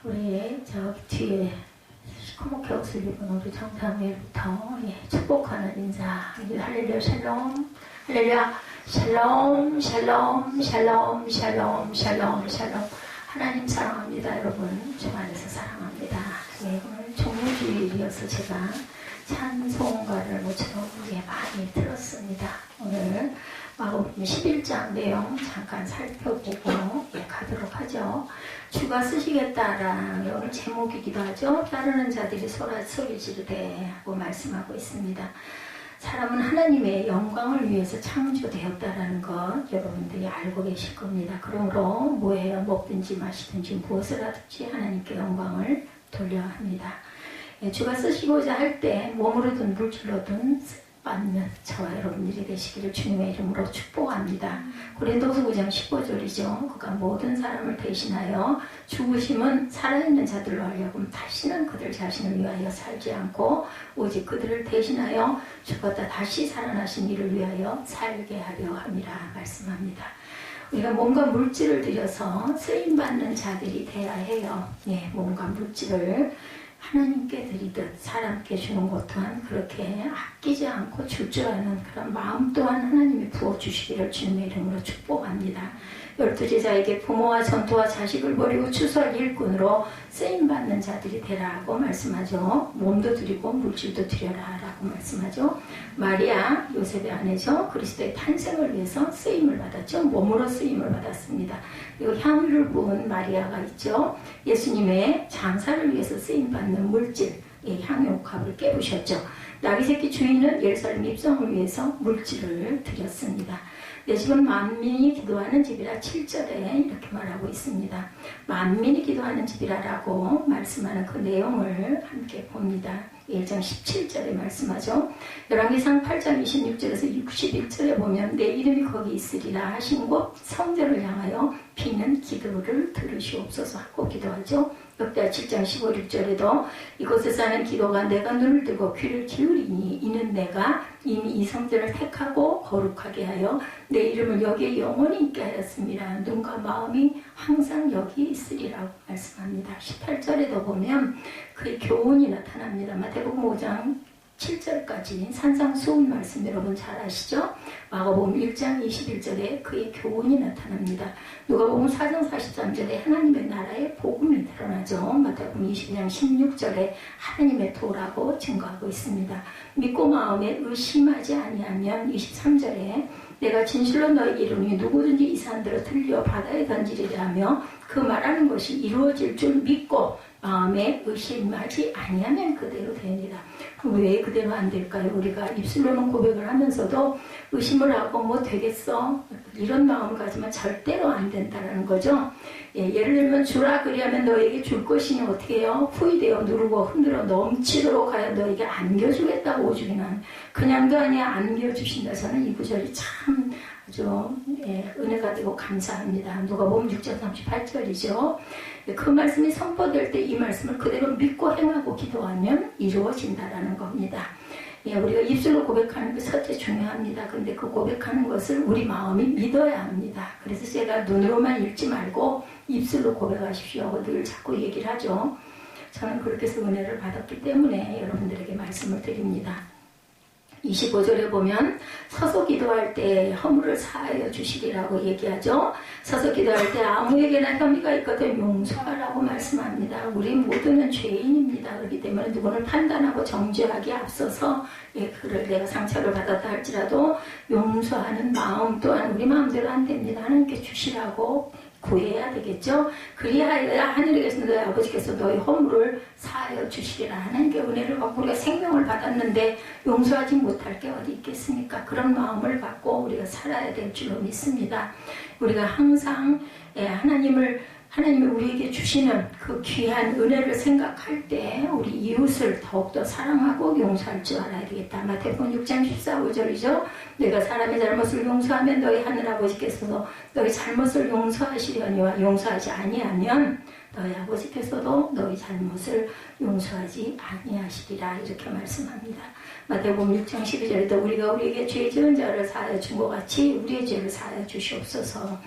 우리 저 뒤에 시커멓게 옷을 입은 우리 정상회부터 축복하는 인사. 할렐루야 샬롬, 할렐루야 샬롬, 샬롬, 샬롬, 샬롬, 샬롬, 샬롬. 하나님 사랑합니다. 여러분 주 안에서 사랑합니다. 오늘 종료주일이어서 제가 찬송가를 모처럼 많이 들었습니다. 오늘 마가복음 11장 내용 잠깐 살펴보고 가도록 하죠. 주가 쓰시겠다라는 오늘 제목이기도 하죠. 따르는 자들이 소리 지르되 하고 말씀하고 있습니다. 사람은 하나님의 영광을 위해서 창조되었다라는 것 여러분들이 알고 계실 겁니다. 그러므로 뭐해요? 먹든지 마시든지 무엇을 하든지 하나님께 영광을 돌려야 합니다. 주가 쓰시고자 할 때 몸으로든 물질로든 받는 저와 여러분들이 되시기를 주님의 이름으로 축복합니다. 고린도서 9장 15절이죠. 그가 모든 사람을 대신하여 죽으심은 살아있는 자들로 하려고 다시는 그들 자신을 위하여 살지 않고 오직 그들을 대신하여 죽었다 다시 살아나신 이를 위하여 살게 하려 함이라 말씀합니다. 우리가 몸과 물질을 들여서 쓰임받는 자들이 되어야 해요. 몸과 물질을 하나님께 드리듯 사람께 주는 것 또한 그렇게 아끼지 않고 줄 줄 아는 그런 마음 또한 하나님이 부어주시기를 주님의 이름으로 축복합니다. 12제자에게 부모와 전토와 자식을 버리고 추수할 일꾼으로 쓰임받는 자들이 되라고 말씀하죠. 몸도 드리고 물질도 드려라 라고 말씀하죠. 마리아 요셉의 아내죠. 그리스도의 탄생을 위해서 쓰임을 받았죠. 몸으로 쓰임을 받았습니다. 그리고 향유를 부은 마리아가 있죠. 예수님의 장사를 위해서 쓰임받는 물질 향유값을 깨부셨죠. 나귀새끼 주인은 예루살렘 입성을 위해서 물질을 드렸습니다. 내 집은 만민이 기도하는 집이라 7절에 이렇게 말하고 있습니다. 만민이 기도하는 집이라라고 말씀하는 그 내용을 함께 봅니다. 1장 17절에 말씀하죠. 열왕기상 8장 26절에서 61절에 보면 내 이름이 거기 있으리라 하신 곳 성전을 향하여 비는 기도를 들으시옵소서 하고 기도하죠. 역대하 7장 15, 16절에도 이곳에 사는 기도가 내가 눈을 뜨고 귀를 기울이니 이는 내가 이미 이 성전을 택하고 거룩하게 하여 내 이름을 여기에 영원히 있게 하였습니다. 눈과 마음이 항상 여기에 있으리라고 말씀합니다. 18절에도 보면 그의 교훈이 나타납니다. 마태복음 5장 7절까지 산상수훈 말씀 여러분 잘 아시죠? 마가복음 1장 21절에 그의 교훈이 나타납니다. 누가복음 4장 43절에 하나님의 나라의 복음이 드러나죠. 마태복음 20장 16절에 하나님의 도라고 증거하고 있습니다. 믿고 마음에 의심하지 아니하면 23절에 내가 진실로 너희 이름이 누구든지 이 산들을 들려 바다에 던지리라 하며 그 말하는 것이 이루어질 줄 믿고 마음에 의심하지 아니하면 그대로 됩니다. 왜 그대로 안 될까요? 우리가 입술로는 고백을 하면서도 의심을 하고 뭐 되겠어? 이런 마음을 가지면 절대로 안 된다는 거죠. 예를 들면 주라 그리하면 너에게 줄 것이니 어떻게 해요? 후이되어 누르고 흔들어 넘치도록 하여 너에게 안겨주겠다고 오주기는 그냥도 아니야 안겨주신다. 저는 이 구절이 참 아주 은혜가 되고 감사합니다. 누가복음 6장 38절이죠. 그 말씀이 선포될 때 이 말씀을 그대로 믿고 행하고 기도하면 이루어진다라는 겁니다. 우리가 입술로 고백하는 게 첫째 중요합니다. 근데 그 고백하는 것을 우리 마음이 믿어야 합니다. 그래서 제가 눈으로만 읽지 말고 입술로 고백하십시오 하고 늘 자꾸 얘기를 하죠. 저는 그렇게 해서 은혜를 받았기 때문에 여러분들에게 말씀을 드립니다. 25절에 보면 서서 기도할 때 허물을 사하여 주시리라고 얘기하죠. 서서 기도할 때 아무에게나 혐의가 있거든 용서하라고 말씀합니다. 우리 모두는 죄인입니다. 그렇기 때문에 누구를 판단하고 정죄하기에 앞서서 그를 내가 상처를 받았다 할지라도 용서하는 마음 또한 우리 마음대로 안 됩니다. 하나님께 주시라고 구해야 되겠죠. 그리하여야 하늘에 계신 너희 아버지께서 너희 허물을 사하여 주시리라. 하나님께 은혜를 받고 우리가 생명을 받았는데 용서하지 못할 게 어디 있겠습니까? 그런 마음을 갖고 우리가 살아야 될 줄로 믿습니다. 우리가 항상 하나님이 우리에게 주시는 그 귀한 은혜를 생각할 때 우리 이웃을 더욱더 사랑하고 용서할 줄 알아야 되겠다. 마태복음 6장 14, 5절이죠. 내가 사람의 잘못을 용서하면 너희 하늘아버지께서도 너희 잘못을 용서하시려니와 용서하지 아니하면 너희 아버지께서도 너희 잘못을 용서하지 아니하시리라 이렇게 말씀합니다. 마태복음 6장 12절에도 우리가 우리에게 죄 지은 자를 사하여 준 것 같이 우리의 죄를 사하여 주시옵소서.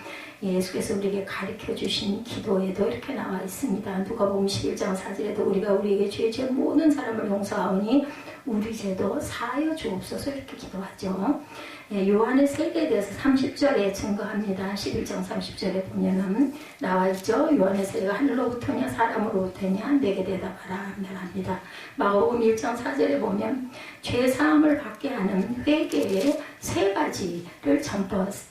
예수께서 우리에게 가르쳐 주신 기도에도 이렇게 나와 있습니다. 누가복음 11장 4절에도 우리가 우리에게 죄지은 모든 사람을 용서하오니 우리 죄도 사하여 주옵소서 이렇게 기도하죠. 요한의 세계에 대해서 30절에 증거합니다. 11장 30절에 보면은 나와 있죠. 요한의 세계가 하늘로부터냐 사람으로부터냐 내게 대답하라 말합니다. 마가복음 1장 4절에 보면 죄사함을 받게 하는 회개의 세 가지를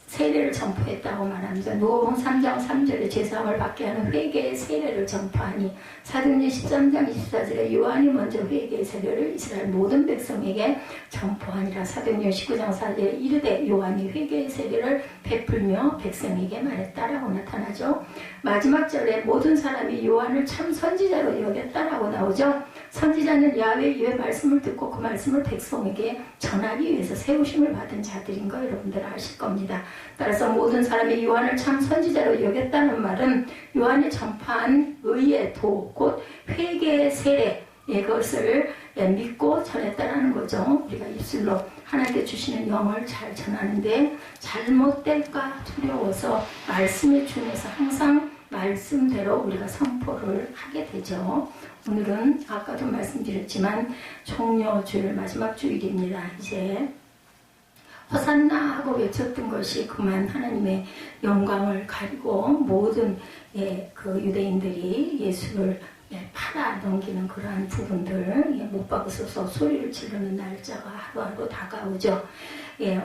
세례를 전포했다고 말합니다. 누가복음 3장 3절에 죄사함을 받게 하는 회개의 세례를 전포하니 사도행전 13장 24절에 요한이 먼저 회개의 세례를 이스라엘 모든 백성에게 전포하니라. 사도행전 19장 4절에 이르되 요한이 회개의 세례를 베풀며 백성에게 말했다라고 나타나죠. 마지막 절에 모든 사람이 요한을 참 선지자로 여겼다라고 나오죠. 선지자는 야훼 이의 말씀을 듣고 그 말씀을 백성에게 전하기 위해서 세우심을 받은 자들인 거 여러분들 아실 겁니다. 따라서 모든 사람이 요한을 참 선지자로 여겼다는 말은 요한이 전파한 의의 도, 곧 회개의 세례 이것을 믿고 전했다라는 거죠. 우리가 입술로 하나님께 주시는 영을 잘 전하는데 잘못될까 두려워서 말씀에 준해서 항상 말씀대로 우리가 선포를 하게 되죠. 오늘은 아까도 말씀드렸지만 종려주일 마지막 주일입니다. 이제 호산나 하고 외쳤던 것이 그만 하나님의 영광을 가리고 모든 그 유대인들이 예수를 팔아 넘기는 그러한 부분들 못 박으셔서 소리를 지르는 날짜가 하루하루 다가오죠.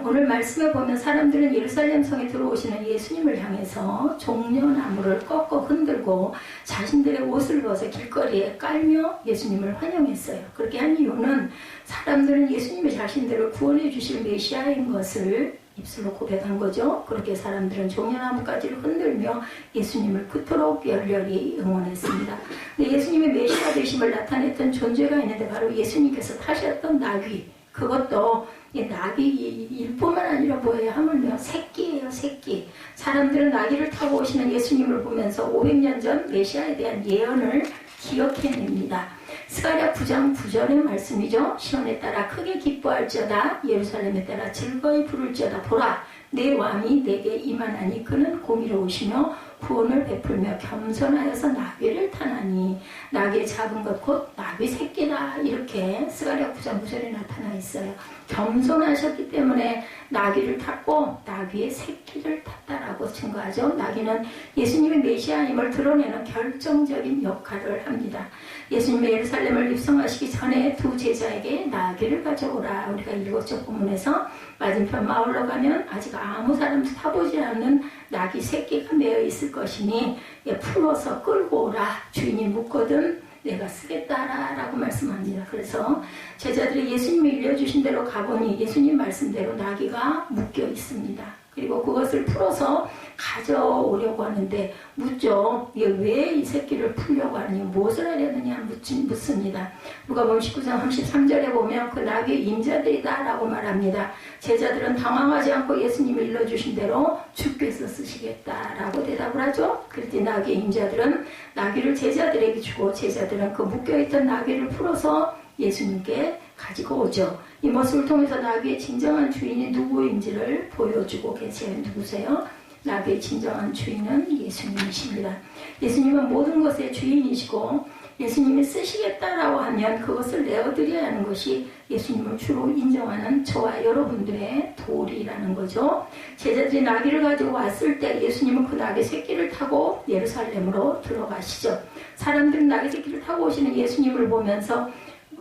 오늘 말씀에 보면 사람들은 예루살렘 성에 들어오시는 예수님을 향해서 종려나무를 꺾어 흔들고 자신들의 옷을 벗어 길거리에 깔며 예수님을 환영했어요. 그렇게 한 이유는 사람들은 예수님이 자신들을 구원해 주실 메시아인 것을 입술로 고백한 거죠. 그렇게 사람들은 종려나무까지를 흔들며 예수님을 그토록 열렬히 응원했습니다. 근데 예수님의 메시아 되심을 나타냈던 존재가 있는데 바로 예수님께서 타셨던 나귀, 그것도 나귀일 뿐만 아니라 뭐예요? 하물며 새끼예요, 새끼. 사람들은 나귀를 타고 오시는 예수님을 보면서 500년 전 메시아에 대한 예언을 기억해냅니다. 스가랴 9장 9절의 말씀이죠. 시온에 따라 크게 기뻐할지어다 예루살렘에 따라 즐거이 부를지어다 보라 내 왕이 내게 임하나니 그는 공의로우시며 구원을 베풀며 겸손하여서 나귀를 타나니 나귀의 작은 것 곧 나귀 새끼다 이렇게 스가랴 9장 9절에 나타나 있어요. 겸손하셨기 때문에 나귀를 탔고 나귀의 새끼를 탔다라고 증거하죠. 나귀는 예수님의 메시아임을 드러내는 결정적인 역할을 합니다. 예수님의 예루살렘을 입성하시기 전에 두 제자에게 나귀를 가져오라 우리가 읽었죠. 본문에서 맞은편 마을로 가면 아직 아무 사람도 타보지 않는 나귀 새끼가 매어 있을 것이니 풀어서 끌고 오라 주인이 묻거든 내가 쓰겠다라고 말씀합니다. 그래서 제자들이 예수님이 일러주신 대로 가보니 예수님 말씀대로 나귀가 묶여 있습니다. 그리고 그것을 풀어서 가져오려고 하는데 묻죠. 왜 이 새끼를 풀려고 하느냐 무엇을 하려느냐 묻습니다. 누가복음 19장 33절에 보면 그 나귀의 임자들이다 라고 말합니다. 제자들은 당황하지 않고 예수님이 일러주신 대로 주께서 쓰시겠다라고 대답을 하죠. 그랬더니 나귀의 임자들은 나귀를 제자들에게 주고 제자들은 그 묶여있던 나귀를 풀어서 예수님께 가지고 오죠. 이 모습을 통해서 나귀의 진정한 주인이 누구인지를 보여주고 계세요. 누구세요? 나귀의 진정한 주인은 예수님이십니다. 예수님은 모든 것의 주인이시고 예수님이 쓰시겠다라고 하면 그것을 내어드려야 하는 것이 예수님을 주로 인정하는 저와 여러분들의 도리라는 거죠. 제자들이 나귀를 가지고 왔을 때 예수님은 그 나귀 새끼를 타고 예루살렘으로 들어가시죠. 사람들은 나귀 새끼를 타고 오시는 예수님을 보면서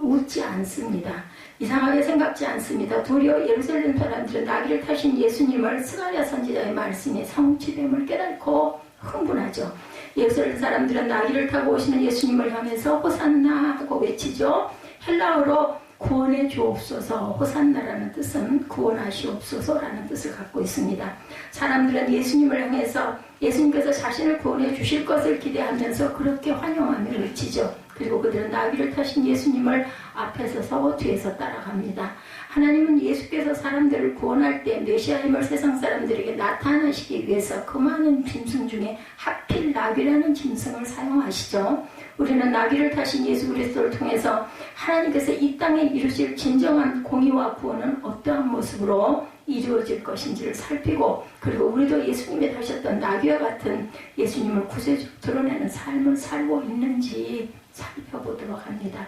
웃지 않습니다. 이상하게 생각지 않습니다. 도리어 예루살렘 사람들은 나귀를 타신 예수님을 스가랴 선지자의 말씀에 성취됨을 깨닫고 흥분하죠. 예루살렘 사람들은 나귀를 타고 오시는 예수님을 향해서 호산나 하고 외치죠. 헬라어로 구원해 주옵소서, 호산나라는 뜻은 구원하시옵소서라는 뜻을 갖고 있습니다. 사람들은 예수님을 향해서 예수님께서 자신을 구원해 주실 것을 기대하면서 그렇게 환영하며 외치죠. 그리고 그들은 나귀를 타신 예수님을 앞에서 서고 뒤에서 따라갑니다. 하나님은 예수께서 사람들을 구원할 때 메시아임을 세상 사람들에게 나타나시기 위해서 그 많은 짐승 중에 하필 나귀라는 짐승을 사용하시죠. 우리는 나귀를 타신 예수 그리스도를 통해서 하나님께서 이 땅에 이루실 진정한 공의와 구원은 어떠한 모습으로 이루어질 것인지를 살피고, 그리고 우리도 예수님이 다셨던 나귀와 같은 예수님을 구세주로 드러내는 삶을 살고 있는지 살펴보도록 합니다.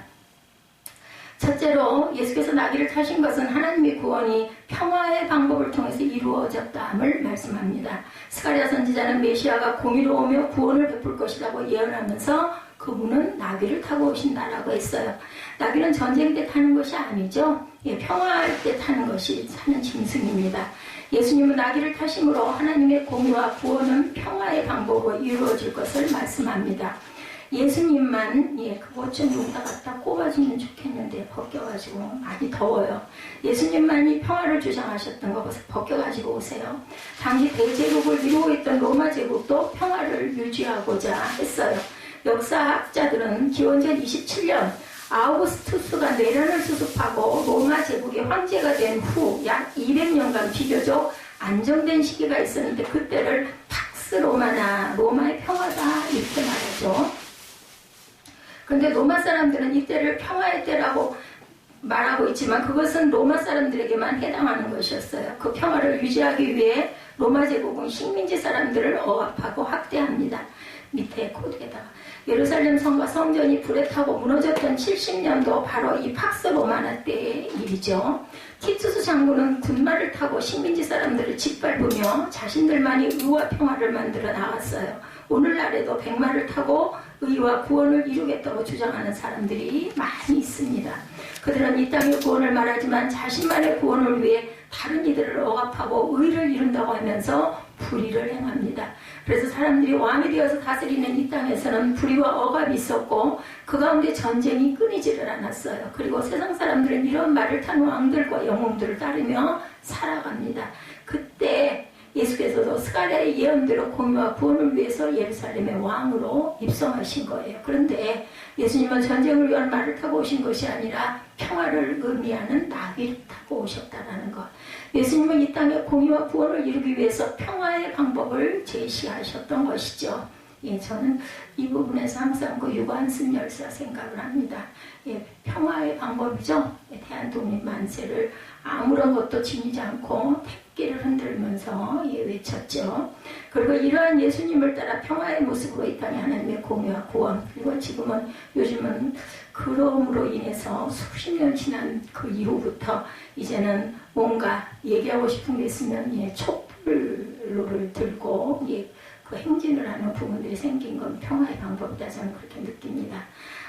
첫째로 예수께서 나귀를 타신 것은 하나님의 구원이 평화의 방법을 통해서 이루어졌다함을 말씀합니다. 스가랴 선지자는 메시아가 공의로우며 구원을 베풀 것이라고 예언하면서 그분은 나귀를 타고 오신다라고 했어요. 나귀는 전쟁 때 타는 것이 아니죠. 평화할 때 타는 것이 사는 짐승입니다. 예수님은 나귀를 타심으로 하나님의 공의와 구원은 평화의 방법으로 이루어질 것을 말씀합니다. 예수님만 그것 좀 여기다 갖다 꼽아주면 좋겠는데 벗겨가지고 많이 더워요. 예수님만이 평화를 주장하셨던 거 벗겨가지고 오세요. 당시 대제국을 이루고 있던 로마 제국도 평화를 유지하고자 했어요. 역사학자들은 기원전 27년 아우구스투스가 내란을 수습하고 로마 제국의 황제가 된 후 약 200년간 비교적 안정된 시기가 있었는데 그때를 팍스 로마나 로마의 평화다 이렇게 말하죠. 그런데 로마 사람들은 이때를 평화의 때라고 말하고 있지만 그것은 로마 사람들에게만 해당하는 것이었어요. 그 평화를 유지하기 위해 로마 제국은 식민지 사람들을 억압하고 학대합니다. 밑에 코드에다가 예루살렘 성과 성전이 불에 타고 무너졌던 70년도 바로 이 팍스 로마나 때의 일이죠. 티투스 장군은 군마를 타고 식민지 사람들을 짓밟으며 자신들만이 의와 평화를 만들어 나갔어요. 오늘날에도 백마를 타고 의와 구원을 이루겠다고 주장하는 사람들이 많이 있습니다. 그들은 이 땅의 구원을 말하지만 자신만의 구원을 위해 다른 이들을 억압하고 의를 이룬다고 하면서 불의를 행합니다. 그래서 사람들이 왕이 되어서 다스리는 이 땅에서는 불의와 억압이 있었고 그 가운데 전쟁이 끊이지를 않았어요. 그리고 세상 사람들은 이런 말을 탄 왕들과 영웅들을 따르며 살아갑니다. 그때 예수께서도 스가랴의 예언대로 공의와 구원을 위해서 예루살렘의 왕으로 입성하신 거예요. 그런데 예수님은 전쟁을 위한 말을 타고 오신 것이 아니라 평화를 의미하는 나귀를 타고 오셨다는 것. 예수님은 이 땅에 공의와 구원을 이루기 위해서 평화의 방법을 제시하셨던 것이죠. 저는 이 부분에서 항상 그 유관순 열사 생각을 합니다. 평화의 방법이죠. 대한독립 만세를 아무런 것도 지니지 않고 택기를 흔들면서 외쳤죠. 그리고 이러한 예수님을 따라 평화의 모습으로 이 땅에 하나님의 공의와 구원, 그리고 요즘은 그럼으로 인해서 수십 년 지난 그 이후부터 이제는 뭔가 얘기하고 싶은 게 있으면 촛불로를 들고 그 행진을 하는 부분들이 생긴 건 평화의 방법이다 저는 그렇게 느낍니다.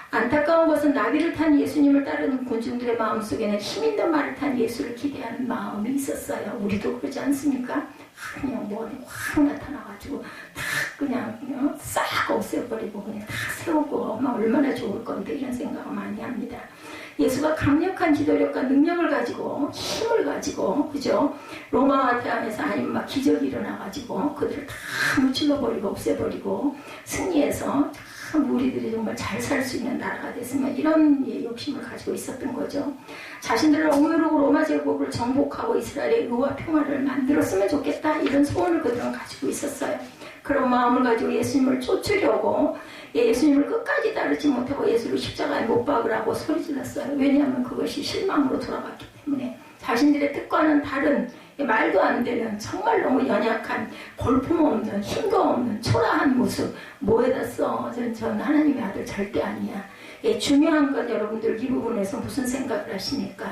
안타까운 것은 나귀를 탄 예수님을 따르는 군중들의 마음속에는 힘있는 말을 탄 예수를 기대하는 마음이 있었어요. 우리도 그러지 않습니까? 그냥 확 나타나가지고 다 그냥 싹 없애버리고 그냥 다 세우고 얼마나 좋을 건데 이런 생각을 많이 합니다. 예수가 강력한 지도력과 능력을 가지고 힘을 가지고 그죠? 로마와 대항해서 아니면 막 기적이 일어나가지고 그들을 다 무찔러버리고 없애버리고 승리해서 참 우리들이 정말 잘 살 수 있는 나라가 됐으면 이런 욕심을 가지고 있었던 거죠. 자신들을 억누르고 로마 제국을 정복하고 이스라엘의 의와 평화를 만들었으면 좋겠다 이런 소원을 그들은 가지고 있었어요. 그런 마음을 가지고 예수님을 쫓으려고 예수님을 끝까지 따르지 못하고 예수를 십자가에 못 박으라고 소리질렀어요. 왜냐하면 그것이 실망으로 돌아갔기 때문에 자신들의 뜻과는 다른 말도 안 되는 정말 너무 연약한 볼품없는 힘도 없는 초라한 모습 뭐에다 써? 전 하나님의 아들 절대 아니야. 중요한 건 여러분들 이 부분에서 무슨 생각을 하십니까?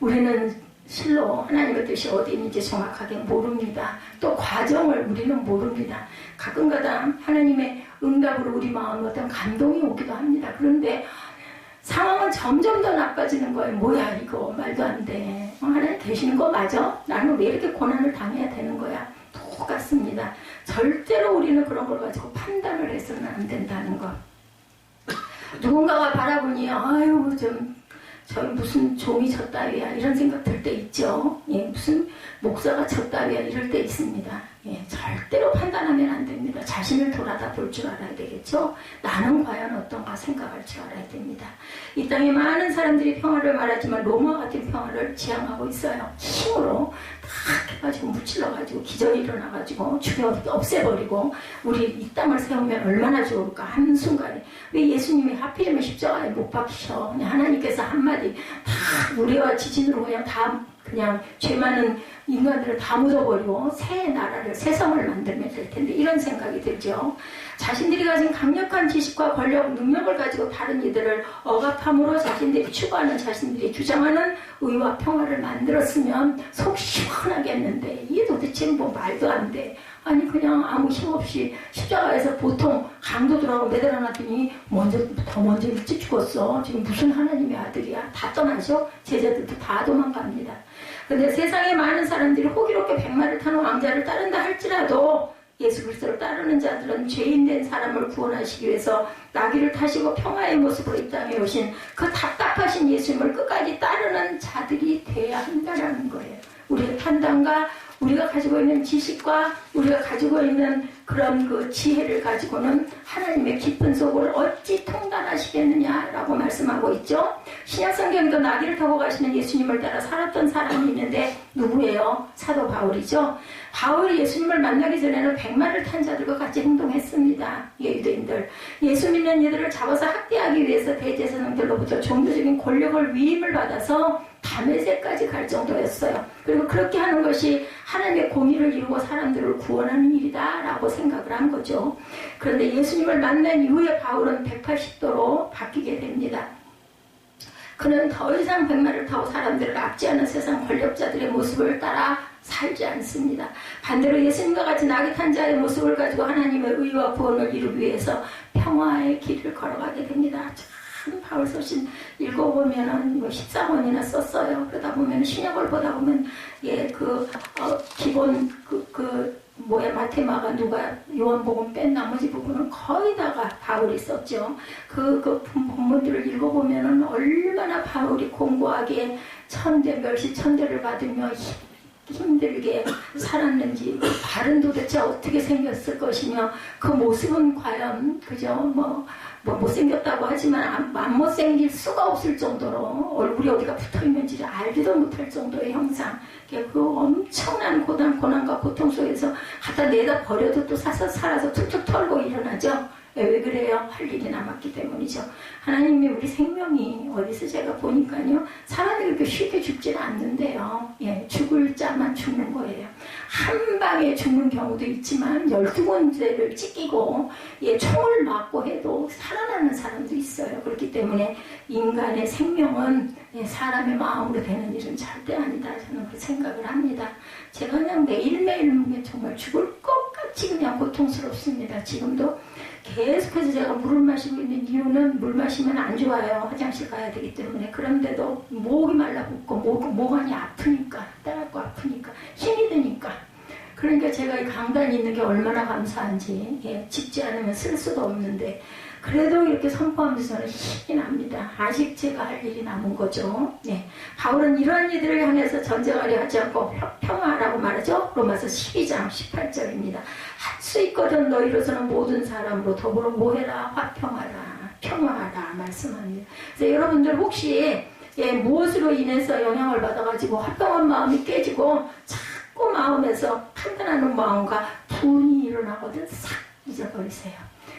우리는 실로 하나님의 뜻이 어디 있는지 정확하게 모릅니다. 또 과정을 우리는 모릅니다. 가끔가다 하나님의 응답으로 우리 마음에 어떤 감동이 오기도 합니다. 그런데 상황은 점점 더 나빠지는 거예요. 뭐야 이거 말도 안 돼. 하나님 계시는 거 맞아? 나는 왜 이렇게 고난을 당해야 되는 거야? 똑같습니다. 절대로 우리는 그런 걸 가지고 판단을 해서는 안 된다는 거. 누군가가 바라보니 아유 저희 무슨 종이 졌다위야 이런 생각 들 때 있죠. 무슨 목사가 졌다위야 이럴 때 있습니다. 절대로 판단하면 안 됩니다. 자신을 돌아다 볼 줄 알아야 되겠죠. 나는 과연 어떤가 생각할 줄 알아야 됩니다. 이 땅에 많은 사람들이 평화를 말하지만 로마 같은 평화를 지향하고 있어요. 힘으로 다 해가지고 무찔러가지고 기적이 일어나가지고 없애버리고 우리 이 땅을 세우면 얼마나 좋을까 하는 순간에 왜 예수님이 하필이면 십자가에 못 박히셔. 그냥 하나님께서 한마디 다 우리와 지진으로 그냥 다 그냥 죄 많은 인간들을 다 묻어버리고 새 나라를 새 성을 만들면 될 텐데 이런 생각이 들죠. 자신들이 가진 강력한 지식과 권력, 능력을 가지고 다른 이들을 억압함으로 자신들이 추구하는 자신들이 주장하는 의와 평화를 만들었으면 속 시원하게 했는데 이게 도대체 뭐 말도 안 돼. 아니 그냥 아무 힘없이 십자가에서 보통 강도들하고 매달아놨더니 더 먼저 일찍 죽었어. 지금 무슨 하나님의 아들이야. 다 떠나죠. 제자들도 다 도망갑니다. 근데 세상에 많은 사람들이 호기롭게 백마를 타는 왕자를 따른다 할지라도 예수 그리스도를 따르는 자들은 죄인된 사람을 구원하시기 위해서 나귀를 타시고 평화의 모습으로 이 땅에 오신 그 답답하신 예수님을 끝까지 따르는 자들이 돼야 한다는 거예요. 우리의 판단과 우리가 가지고 있는 지식과 우리가 가지고 있는 그런 그 지혜를 가지고는 하나님의 깊은 속을 어찌 통달하시겠느냐라고 말씀하고 있죠. 신약성경에도 나귀를 타고 가시는 예수님을 따라 살았던 사람이 있는데 누구예요? 사도 바울이죠. 바울이 예수님을 만나기 전에는 백마를 탄 자들과 같이 행동했습니다. 유대인들. 예수 믿는 이들을 잡아서 학대하기 위해서 대제사장들로부터 종교적인 권력을 위임을 받아서 다메섹까지 갈 정도였어요. 그리고 그렇게 하는 것이 하나님의 공의를 이루고 사람들을 구원하는 일이다 라고 생각을 한 거죠. 그런데 예수님을 만난 이후에 바울은 180도로 바뀌게 됩니다. 그는 더 이상 백마를 타고 사람들을 압제하는 세상 권력자들의 모습을 따라 살지 않습니다. 반대로 예수님과 같이 나귀 탄 자의 모습을 가지고 하나님의 의와 구원을 이루기 위해서 평화의 길을 걸어가게 됩니다. 참 바울 서신 읽어보면은 14권이나 썼어요. 그러다 보면 신약을 보다 보면 기본 마테마가 누가 요한복음 뺀 나머지 부분은 거의 다가 바울이 썼죠. 그 본문들을 읽어보면은 얼마나 바울이 공고하게 천대를 받으며 힘들게 살았는지, 발은 도대체 어떻게 생겼을 것이며, 그 모습은 과연, 못생겼다고 하지만, 안 못생길 수가 없을 정도로 얼굴이 어디가 붙어 있는지를 알지도 못할 정도의 형상, 그 엄청난 고난과 고통 속에서 갖다 내다 버려도 또 살아서 툭툭 털고 일어나죠. 왜 그래요? 할 일이 남았기 때문이죠. 하나님이 우리 생명이 어디서 제가 보니까요, 사람이 그렇게 쉽게 죽지는 않는데요. 죽을 자만 죽는 거예요. 한 방에 죽는 경우도 있지만 12군데를 찢기고 총을 맞고 해도 살아나는 사람도 있어요. 그렇기 때문에 인간의 생명은 사람의 마음으로 되는 일은 절대 아니다. 저는 그렇게 생각을 합니다. 제가 그냥 매일매일 정말 죽을 것 같이 그냥 고통스럽습니다. 지금도 계속해서 제가 물을 마시고 있는 이유는 물 마시면 안 좋아요. 화장실 가야 되기 때문에. 그런데도 목이 말라붙고 목안이 아프니까, 따갑고 아프니까, 힘이 드니까. 그러니까 제가 이 강단이 있는 게 얼마나 감사한지, 짚지 않으면 쓸 수도 없는데, 그래도 이렇게 선포하면서 저는 힘이 납니다. 아직 제가 할 일이 남은 거죠. 바울은 이러한 이들을 향해서 전쟁하려 하지 않고 평화라고 말하죠. 로마서 12장 18절입니다. 할 수 있거든 너희로서는 모든 사람으로 더불어 모해라 화평하라 평화하라 말씀합니다. 그래서 여러분들 혹시 무엇으로 인해서 영향을 받아가지고 화평한 마음이 깨지고 자꾸 마음에서 판단하는 마음과 분이 일어나거든 싹 잊어버리세요.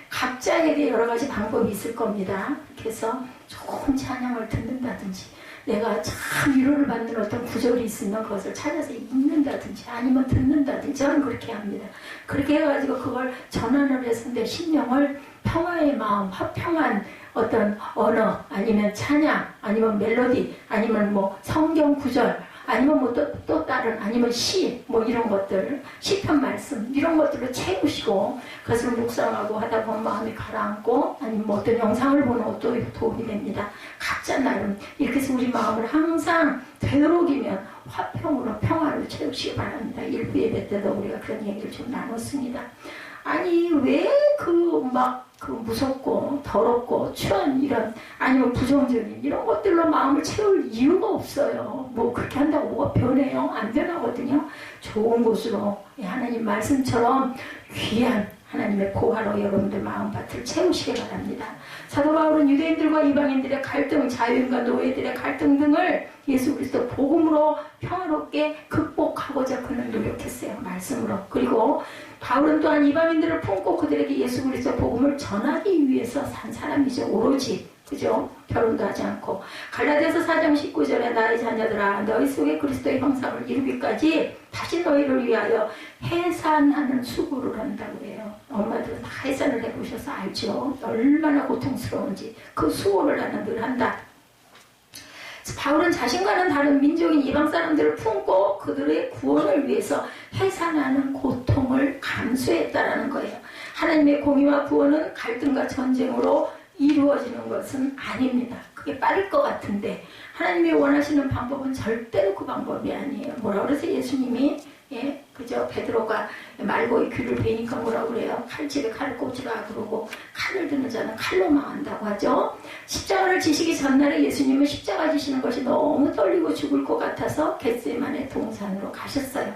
각자에게 여러 가지 방법이 있을 겁니다. 그래서 좋은 찬양을 듣는다든지 내가 참 위로를 받는 어떤 구절이 있으면 그것을 찾아서 읽는다든지 아니면 듣는다든지 저는 그렇게 합니다. 그렇게 해가지고 그걸 전환을 해서 내 심령을 평화의 마음, 화평한 어떤 언어 아니면 찬양 아니면 멜로디 아니면 성경 구절 아니면 또 다른 아니면 시 이런 것들 시편 말씀 이런 것들로 채우시고 그것을 묵상하고 하다 보면 마음이 가라앉고 아니면 어떤 영상을 보는 것도 도움이 됩니다. 각자 나름 이렇게 해서 우리 마음을 항상 되도록이면 화평으로 평화로 채우시기 바랍니다. 일부 예배 때도 우리가 그런 얘기를 좀 나눴습니다. 아니 왜 그 무섭고 더럽고 추한 이런 아니면 부정적인 이런 것들로 마음을 채울 이유가 없어요. 그렇게 한다고 뭐가 변해요? 안 변하거든요. 좋은 곳으로 하나님 말씀처럼 귀한 하나님의 보화로 여러분들 마음밭을 채우시기 바랍니다. 사도 바울은 유대인들과 이방인들의 갈등, 자유인과 노예들의 갈등 등을 예수 그리스도 복음으로 평화롭게 극복하고자 그는 노력했어요. 말씀으로. 그리고 바울은 또한 이방인들을 품고 그들에게 예수 그리스도 복음을 전하기 위해서 산 사람이죠. 오로지. 그죠? 결혼도 하지 않고. 갈라디아서 4장 19절에 나의 자녀들아 너희 속에 그리스도의 형상을 이루기까지 다시 너희를 위하여 해산하는 수고를 한다고 해요. 엄마들은 다 해산을 해보셔서 알죠. 얼마나 고통스러운지. 그 수고를 나는 늘 한다. 바울은 자신과는 다른 민족인 이방 사람들을 품고 그들의 구원을 위해서 해산하는 고통을 감수했다라는 거예요. 하나님의 공의와 구원은 갈등과 전쟁으로 이루어지는 것은 아닙니다. 그게 빠를 것 같은데 하나님이 원하시는 방법은 절대로 그 방법이 아니에요. 뭐라 그래서 예수님이 그저 베드로가 말고의 귀를 베니까 뭐라 그래요? 칼집에 칼을 꽂으라 그러고 칼을 드는 자는 칼로 망한다고 하죠. 십자가를 지시기 전날에 예수님은 십자가 지시는 것이 너무 떨리고 죽을 것 같아서 겟세마네 동산으로 가셨어요.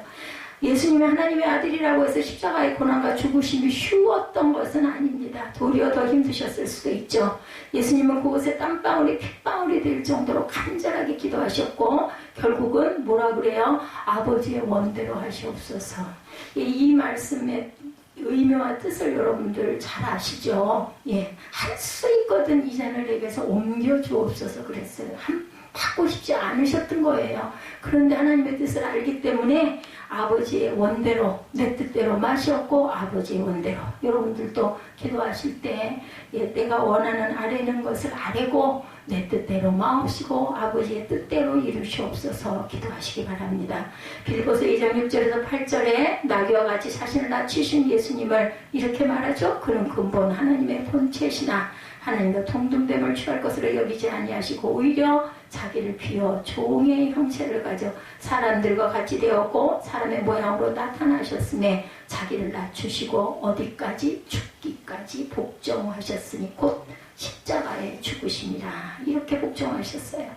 예수님이 하나님의 아들이라고 해서 십자가의 고난과 죽으심이 쉬웠던 것은 아닙니다. 도리어 더 힘드셨을 수도 있죠. 예수님은 그곳에 땀방울이 핏방울이 될 정도로 간절하게 기도하셨고 결국은 뭐라 그래요? 아버지의 원대로 하시옵소서. 이 말씀의 의미와 뜻을 여러분들 잘 아시죠? 할 수 있거든 이 잔을 내게서 옮겨주옵소서 그랬어요. 받고 싶지 않으셨던 거예요. 그런데 하나님의 뜻을 알기 때문에 아버지의 원대로 내 뜻대로 마셨고 아버지의 원대로 여러분들도 기도하실 때 내가 원하는 아뢰는 것을 아뢰고 내 뜻대로 마옵시고 아버지의 뜻대로 이루시옵소서 기도하시기 바랍니다. 빌립보서 2장 6절에서 8절에 나귀와 같이 자신을 낮추신 예수님을 이렇게 말하죠. 그는 근본 하나님의 본체시나 하나님과 동등됨을 취할 것으로 여기지 아니하시고 오히려 자기를 비워 종의 형체를 가져 사람들과 같이 되었고 사람의 모양으로 나타나셨으며 자기를 낮추시고 어디까지 죽기까지 복종하셨으니 곧 십자가에 죽으심이라. 이렇게 복종하셨어요.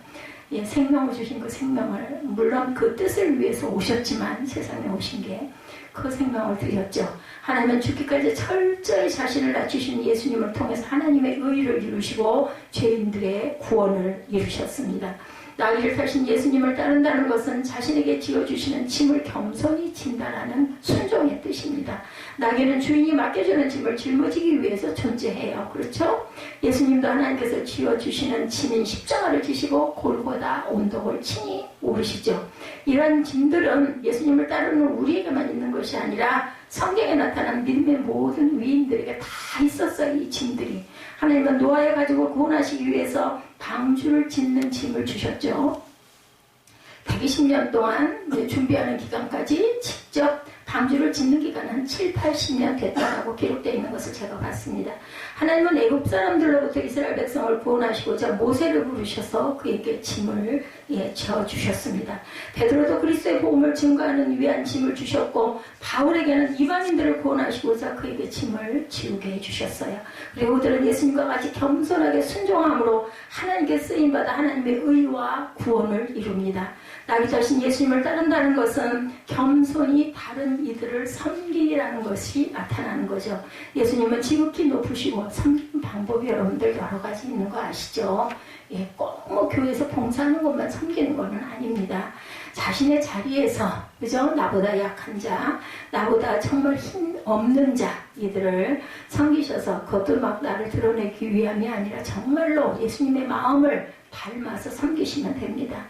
생명을 주신 그 생명을 물론 그 뜻을 위해서 오셨지만 세상에 오신 게 그 생명을 드렸죠. 하나님은 죽기까지 철저히 자신을 낮추신 예수님을 통해서 하나님의 의를 이루시고 죄인들의 구원을 이루셨습니다. 나귀를 타신 예수님을 따른다는 것은 자신에게 지어주시는 짐을 겸손히 진다라는 순종의 뜻입니다. 나귀는 주인이 맡겨주는 짐을 짊어지기 위해서 존재해요. 그렇죠? 예수님도 하나님께서 지어주시는 짐인 십자가를 지시고 골고다 언덕을 친히 오르시죠. 이러한 짐들은 예수님을 따르는 우리에게만 있는 것이 아니라 성경에 나타난 믿음의 모든 위인들에게 다 있었어요. 이 짐들이. 하나님은 노아의 가족을 구원하시기 위해서 방주를 짓는 짐을 주셨죠. 120년 동안 준비하는 기간까지 직접 방주를 짓는 기간은 한 7, 80년 됐다고 기록되어 있는 것을 제가 봤습니다. 하나님은 애굽 사람들로부터 이스라엘 백성을 구원하시고자 모세를 부르셔서 그에게 짐을 지어주셨습니다. 베드로도 그리스도의 복음을 증거하는 위한 짐을 주셨고 바울에게는 이방인들을 구원하시고자 그에게 짐을 지우게 해주셨어요. 그리고 그들은 예수님과 같이 겸손하게 순종함으로 하나님께 쓰임받아 하나님의 의와 구원을 이룹니다. 나귀 자신 예수님을 따른다는 것은 겸손히 다른 이들을 섬기라는 것이 나타나는 거죠. 예수님은 지극히 높으시고 섬기는 방법이 여러분들 여러 가지 있는 거 아시죠? 꼭 뭐 교회에서 봉사하는 것만 섬기는 것은 아닙니다. 자신의 자리에서 그죠? 나보다 약한 자, 나보다 정말 힘 없는 자 이들을 섬기셔서 그것도 막 나를 드러내기 위함이 아니라 정말로 예수님의 마음을 닮아서 섬기시면 됩니다.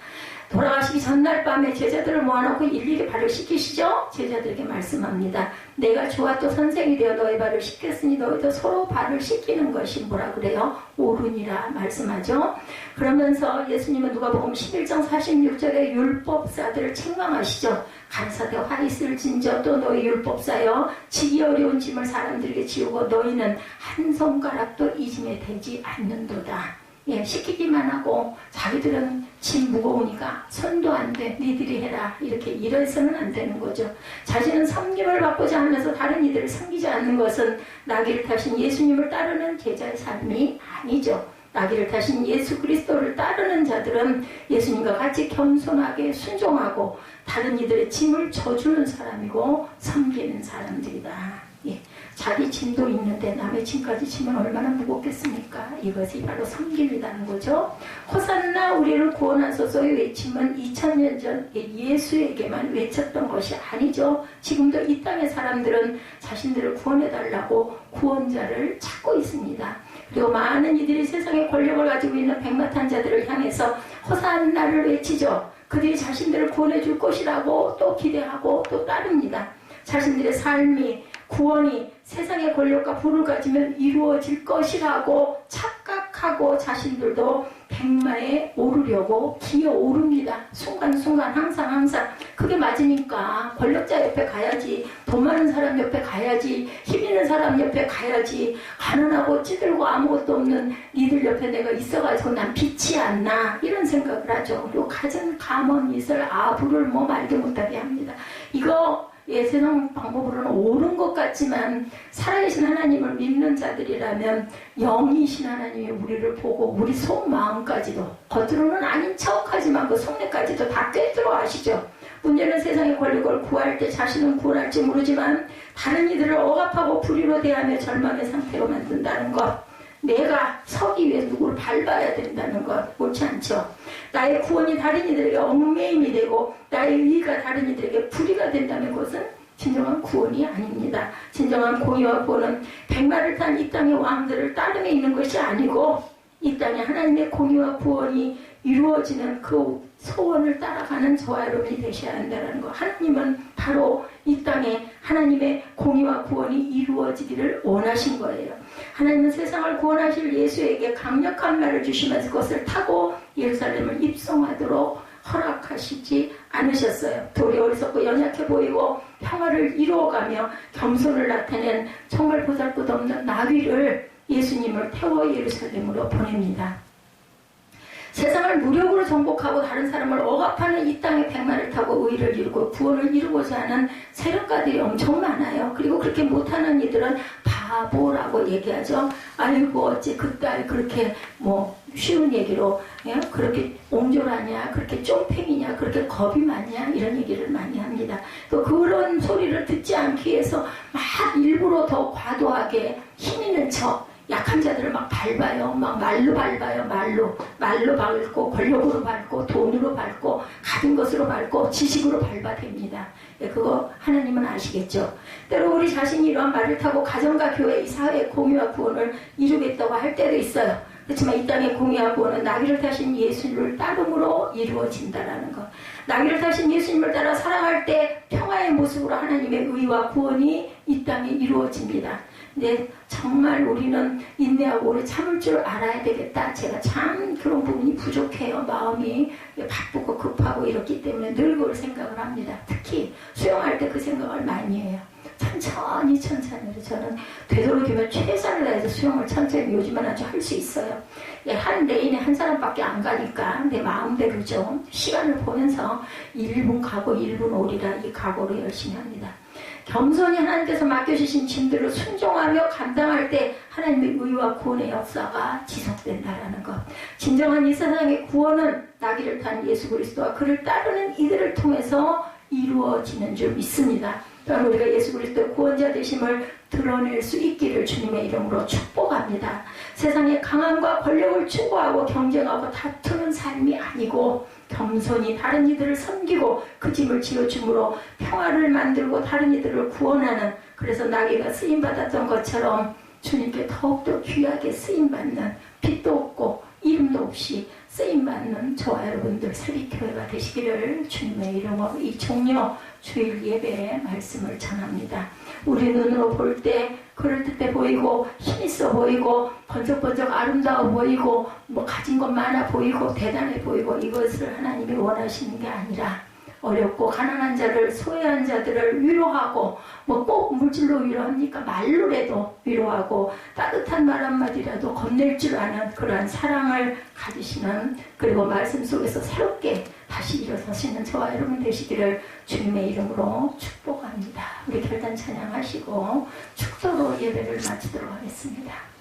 돌아가시기 전날 밤에 제자들을 모아놓고 일일이 발을 씻기시죠? 제자들에게 말씀합니다. 내가 주와 또 선생이 되어 너희 발을 씻겼으니 너희도 서로 발을 씻기는 것이 뭐라 그래요? 옳으니라 말씀하죠. 그러면서 예수님은 누가복음 11장 46절에 율법사들을 책망하시죠. 가르사대 화 있을 진저 또 너희 율법사여 지기 어려운 짐을 사람들에게 지우고 너희는 한 손가락도 이 짐에 대지 않는도다. 시키기만 하고 자기들은 짐 무거우니까 손도 안 돼 니들이 해라 이렇게 이래서는 안 되는 거죠. 자신은 섬김을 받고자 하면서 다른 이들을 섬기지 않는 것은 나귀를 타신 예수님을 따르는 제자의 삶이 아니죠. 나귀를 타신 예수 그리스도를 따르는 자들은 예수님과 같이 겸손하게 순종하고 다른 이들의 짐을 져주는 사람이고 섬기는 사람들이다. 자기 짐도 있는데 남의 짐까지 지면 얼마나 무겁겠습니까? 이것이 바로 섬김이라는 거죠. 호산나 우리를 구원하소서의 외침은 2000년 전 예수에게만 외쳤던 것이 아니죠. 지금도 이 땅의 사람들은 자신들을 구원해달라고 구원자를 찾고 있습니다. 그리고 많은 이들이 세상의 권력을 가지고 있는 백마탄 자들을 향해서 호산나를 외치죠. 그들이 자신들을 구원해 줄 것이라고 또 기대하고 또 따릅니다. 자신들의 삶이 구원이 세상의 권력과 부를 가지면 이루어질 것이라고 착각하고 자신들도 백마에 오르려고 기어오릅니다. 순간순간 항상 그게 맞으니까 권력자 옆에 가야지, 돈 많은 사람 옆에 가야지, 힘 있는 사람 옆에 가야지, 가난하고 찌들고 아무것도 없는 니들 옆에 내가 있어가지고 난 빛이 안 나, 이런 생각을 하죠. 그리고 가진 감언 이슬 아부를 뭐 말도 못하게 합니다. 이거 세상 방법으로는 옳은 것 같지만 살아계신 하나님을 믿는 자들이라면 영이신 하나님이 우리를 보고 우리 속마음까지도, 겉으로는 아닌 척하지만 그 속내까지도 다 꿰뚫어 아시죠. 문제는 세상의 권력을 구할 때 자신은 구원할지 모르지만 다른 이들을 억압하고 불의로 대하며 절망의 상태로 만든다는 것, 내가 서기 위해 누구를 밟아야 된다는 것, 옳지 않죠. 나의 구원이 다른 이들에게 얽매임이 되고 나의 의의가 다른 이들에게 불의가 된다는 것은 진정한 구원이 아닙니다. 진정한 공의와 구원은 백마를 탄 이 땅의 왕들을 따름에 있는 것이 아니고 이 땅에 하나님의 공의와 구원이 이루어지는 그 소원을 따라가는 저와 여러분이 되셔야 한다는 것. 하나님은 바로 이 땅에 하나님의 공의와 구원이 이루어지기를 원하신 거예요. 하나님은 세상을 구원하실 예수에게 강력한 말을 주시면서 그것을 타고 예루살렘을 입성하도록 허락하시지 않으셨어요. 돌이 어리석고 연약해 보이고 평화를 이루어가며 겸손을 나타낸 정말 보잘것없는 나귀를, 예수님을 태워 예루살렘으로 보냅니다. 세상을 무력으로 정복하고 다른 사람을 억압하는 이 땅의 백마를 타고 의를 이루고 구원을 이루고자 하는 세력가들이 엄청 많아요. 그리고 그렇게 못하는 이들은 바보라고 얘기하죠. 아이고 어찌 그 딸 그렇게 뭐 쉬운 얘기로 그렇게 옹졸하냐, 그렇게 쫑팽이냐, 그렇게 겁이 많냐, 이런 얘기를 많이 합니다. 또 그런 소리를 듣지 않기 위해서 막 일부러 더 과도하게 힘 있는 척 약한 자들을 막 밟아요. 막 말로 밟아요. 말로 밟고, 권력으로 밟고, 돈으로 밟고, 가진 것으로 밟고, 지식으로 밟아댑니다. 그거 하나님은 아시겠죠. 때로 우리 자신이 이러한 말을 타고 가정과 교회, 이 사회의 공의와 구원을 이루겠다고 할 때도 있어요. 그렇지만 이 땅의 공의와 구원은 나귀를 타신 예수님을 따름으로 이루어진다라는 것. 나귀를 타신 예수님을 따라 살아갈 때 평화의 모습으로 하나님의 의와 구원이 이 땅에 이루어집니다. 근데 정말 우리는 인내하고 오래 참을 줄 알아야 되겠다. 제가 참 그런 부분이 부족해요. 마음이 바쁘고 급하고 이렇기 때문에 늘 그걸 생각을 합니다. 특히 수영할 때 그 생각을 많이 해요. 천천히 저는 되도록이면 최선을 다해서 수영을 천천히 요즘은 아주 할 수 있어요. 한 레인에 한 사람밖에 안 가니까 내 마음대로 좀 시간을 보면서 1분 가고 1분 오리라 이 각오로 열심히 합니다. 겸손히 하나님께서 맡겨주신 짐들을 순종하며 감당할 때 하나님의 의와 구원의 역사가 지속된다라는 것. 진정한 이 세상의 구원은 나귀를 탄 예수 그리스도와 그를 따르는 이들을 통해서 이루어지는 줄 믿습니다. 또한 우리가 예수 그리스도의 구원자 되심을 드러낼 수 있기를 주님의 이름으로 축복합니다. 세상의 강함과 권력을 추구하고 경쟁하고 다투는 삶이 아니고 겸손히 다른 이들을 섬기고 그 짐을 지어줌으로 평화를 만들고 다른 이들을 구원하는, 그래서 나귀가 쓰임받았던 것처럼 주님께 더욱더 귀하게 쓰임받는, 빛도 없고 이름도 없이 쓰임받는 저와 여러분들 새벽교회가 되시기를 주님의 이름으로 이 종려 주일 예배의 말씀을 전합니다. 우리 눈으로 볼 때 그럴듯해 보이고 힘있어 보이고 번쩍번쩍 아름다워 보이고 뭐 가진 것 많아 보이고 대단해 보이고 이것을 하나님이 원하시는 게 아니라 어렵고 가난한 자를, 소외한 자들을 위로하고 뭐 꼭 물질로 위로합니까? 말로라도 위로하고 따뜻한 말 한마디라도 건넬 줄 아는 그러한 사랑을 가지시는, 그리고 말씀 속에서 새롭게 다시 일어서시는 저와 여러분 되시기를 주님의 이름으로 축복합니다. 우리 결단 찬양하시고 축도로 예배를 마치도록 하겠습니다.